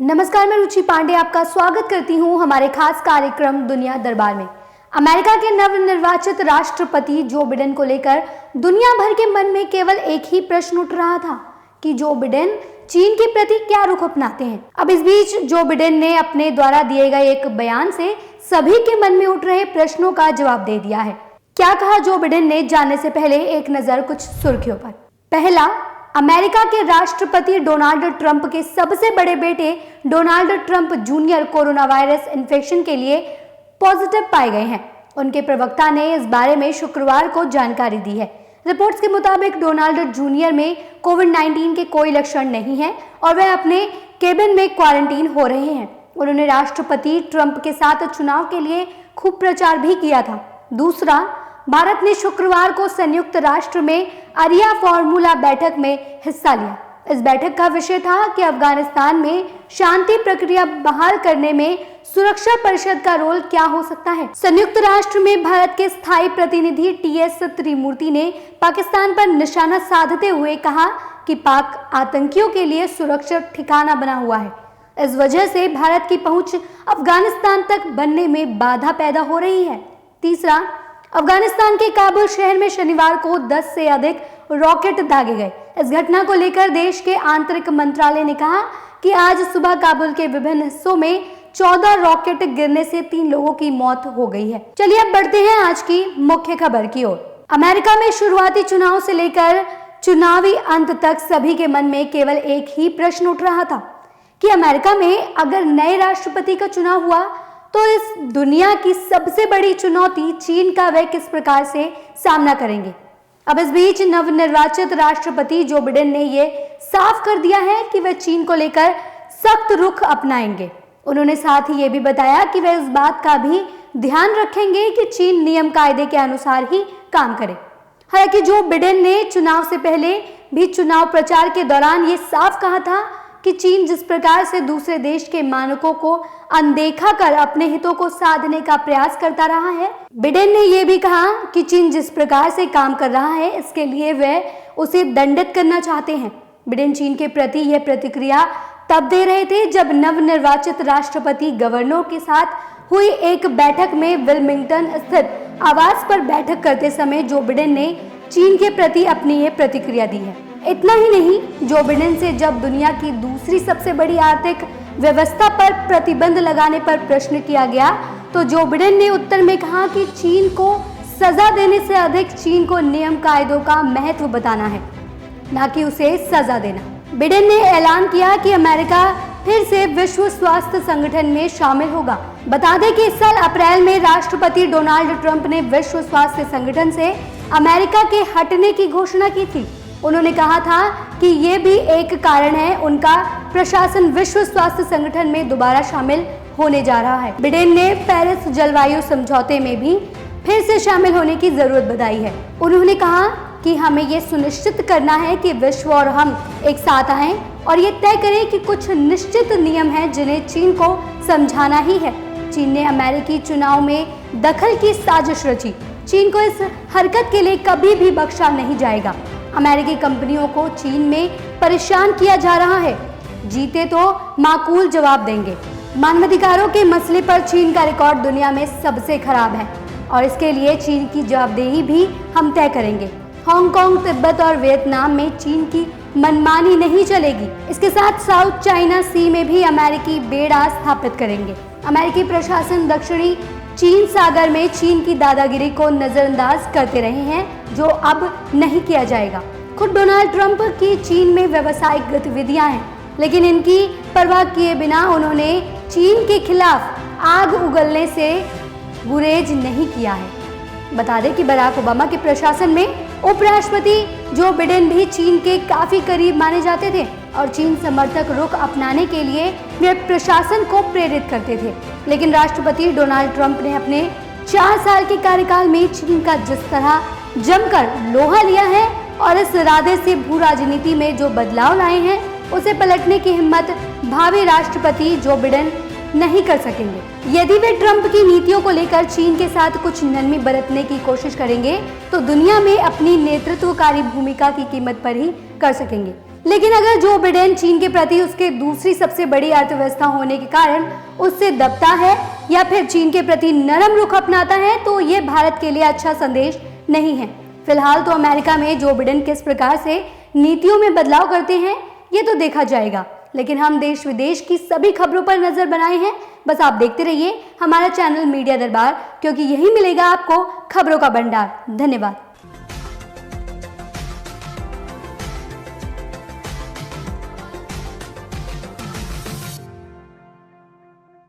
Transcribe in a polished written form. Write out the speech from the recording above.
नमस्कार, मैं रुचि पांडे आपका स्वागत करती हूं हमारे खास कार्यक्रम दुनिया दरबार में। अमेरिका के नवनिर्वाचित राष्ट्रपति जो बिडेन को लेकर दुनिया भर के मन में केवल एक ही प्रश्न उठ रहा था कि जो बिडेन चीन के प्रति क्या रुख अपनाते हैं। अब इस बीच जो बिडेन ने अपने द्वारा दिए गए एक बयान से सभी के मन में उठ रहे प्रश्नों का जवाब दे दिया है। क्या कहा जो बिडेन ने, जानने से पहले एक नजर कुछ सुर्खियों पर। पहला, अमेरिका के राष्ट्रपति डोनाल्ड ट्रंप के सबसे बड़े बेटे Donald Trump junior corona virus infection के लिए पॉजिटिव पाए गए हैं। उनके प्रवक्ता ने इस बारे में शुक्रवार को जानकारी दी है। रिपोर्ट्स के मुताबिक डोनाल्ड जूनियर में कोविड-19 के कोई लक्षण नहीं है और वह अपने केबिन में क्वारंटीन हो रहे हैं। उन्होंने राष्ट्रपति ट्रंप के साथ चुनाव के लिए खूब प्रचार भी किया था। दूसरा, भारत ने शुक्रवार को संयुक्त राष्ट्र में आरिया फॉर्मूला बैठक में हिस्सा लिया। इस बैठक का विषय था कि अफगानिस्तान में शांति प्रक्रिया बहाल करने में सुरक्षा परिषद का रोल क्या हो सकता है। संयुक्त राष्ट्र में भारत के स्थायी प्रतिनिधि टीएस त्रिमूर्ति ने पाकिस्तान पर निशाना साधते हुए कहा कि पाक आतंकियों के लिए सुरक्षित ठिकाना बना हुआ है। इस वजह से भारत की पहुंच अफगानिस्तान तक बनने में बाधा पैदा हो रही है। तीसरा, अफगानिस्तान के काबुल शहर में शनिवार को 10 से अधिक रॉकेट दागे गए। इस घटना को लेकर देश के आंतरिक मंत्रालय ने कहा कि आज सुबह काबुल के विभिन्न हिस्सों में 14 रॉकेट गिरने से 3 लोगों की मौत हो गई है। चलिए अब बढ़ते हैं आज की मुख्य खबर की ओर। अमेरिका में शुरुआती चुनाव से लेकर चुनावी अंत तक सभी के मन में केवल एक ही प्रश्न उठ रहा था कि अमेरिका में अगर नए राष्ट्रपति का चुनाव हुआ तो इस दुनिया की सबसे बड़ी चुनौती चीन का वे किस प्रकार से सामना करेंगे। अब इस बीच नवनिर्वाचित राष्ट्रपति जो बिडेन ने ये साफ कर दिया है कि वे चीन को लेकर सख्त रुख अपनाएंगे। उन्होंने साथ ही ये भी बताया कि वे इस बात का भी ध्यान रखेंगे कि चीन नियम कायदे के अनुसार ही काम करे। हालांकि जो बिडेन ने चुनाव से पहले भी चुनाव प्रचार के दौरान ये साफ कहा था कि चीन जिस प्रकार से दूसरे देश के मानकों को अनदेखा कर अपने हितों को साधने का प्रयास करता रहा है। बिडेन ने यह भी कहा कि चीन जिस प्रकार से काम कर रहा है इसके लिए वे उसे दंडित करना चाहते हैं। बिडेन चीन के प्रति यह प्रतिक्रिया तब दे रहे थे जब नवनिर्वाचित राष्ट्रपति गवर्नरों के साथ हुई एक बैठक में विल्मिंगटन स्थित आवास पर बैठक करते समय जो बिडेन ने चीन के प्रति अपनी ये प्रतिक्रिया दी है। इतना ही नहीं, जो बिडेन से जब दुनिया की दूसरी सबसे बड़ी आर्थिक व्यवस्था पर प्रतिबंध लगाने पर प्रश्न किया गया तो जो बिडेन ने उत्तर में कहा कि चीन को सजा देने से अधिक चीन को नियम कायदों का महत्व बताना है, न कि उसे सजा देना। बिडेन ने ऐलान किया कि अमेरिका फिर से विश्व स्वास्थ्य संगठन में शामिल होगा। बता दें कि इस साल अप्रैल में राष्ट्रपति डोनाल्ड ट्रंप ने विश्व स्वास्थ्य संगठन से अमेरिका के हटने की घोषणा की थी। उन्होंने कहा था कि ये भी एक कारण है उनका प्रशासन विश्व स्वास्थ्य संगठन में दोबारा शामिल होने जा रहा है। बिडेन ने पेरिस जलवायु समझौते में भी फिर से शामिल होने की जरूरत बताई है। उन्होंने कहा कि हमें ये सुनिश्चित करना है कि विश्व और हम एक साथ आएं और ये तय करें कि कुछ निश्चित नियम हैं जिन्हें चीन को समझाना ही है। चीन ने अमेरिकी चुनाव में दखल की साजिश रची। चीन को इस हरकत के लिए कभी भी बख्शा नहीं जाएगा। अमेरिकी कंपनियों को चीन में परेशान किया जा रहा है। जीते तो माकूल जवाब देंगे। मानवाधिकारों के मसले पर चीन का रिकॉर्ड दुनिया में सबसे खराब है और इसके लिए चीन की जवाबदेही भी हम तय करेंगे। हांगकांग, तिब्बत और वियतनाम में चीन की मनमानी नहीं चलेगी। इसके साथ साउथ चाइना सी में भी अमेरिकी बेड़ा स्थापित करेंगे। अमेरिकी प्रशासन दक्षिणी चीन सागर में चीन की दादागिरी को नजरअंदाज करते रहे हैं, जो अब नहीं किया जाएगा। खुद डोनाल्ड ट्रंप की चीन में व्यावसायिक गतिविधियां हैं, लेकिन इनकी परवाह किए बिना उन्होंने चीन के खिलाफ आग उगलने से गुरेज नहीं किया है। बता दें कि बराक ओबामा के प्रशासन में उपराष्ट्रपति जो बिडेन भी चीन के काफी करीब माने जाते थे और चीन समर्थक रुख अपनाने के लिए वे प्रशासन को प्रेरित करते थे। लेकिन राष्ट्रपति डोनाल्ड ट्रंप ने अपने 4 साल के कार्यकाल में चीन का जिस तरह जमकर लोहा लिया है और इस इरादे से भू राजनीति में जो बदलाव लाए हैं उसे पलटने की हिम्मत भावी राष्ट्रपति जो बिडेन नहीं कर सकेंगे। यदि वे ट्रंप की नीतियों को लेकर चीन के साथ कुछ नरमी बरतने की कोशिश करेंगे तो दुनिया में अपनी नेतृत्वकारी भूमिका की कीमत पर ही कर सकेंगे। लेकिन अगर जो बिडेन चीन के प्रति उसके दूसरी सबसे बड़ी अर्थव्यवस्था होने के कारण उससे दबता है या फिर चीन के प्रति नरम रुख अपनाता है तो ये भारत के लिए अच्छा संदेश नहीं है। फिलहाल तो अमेरिका में जो बिडेन किस प्रकार से नीतियों में बदलाव करते हैं ये तो देखा जाएगा, लेकिन हम देश विदेश की सभी खबरों पर नजर बनाए हैं। बस आप देखते रहिए हमारा चैनल मीडिया दरबार, क्योंकि यही मिलेगा आपको खबरों का भंडार। धन्यवाद।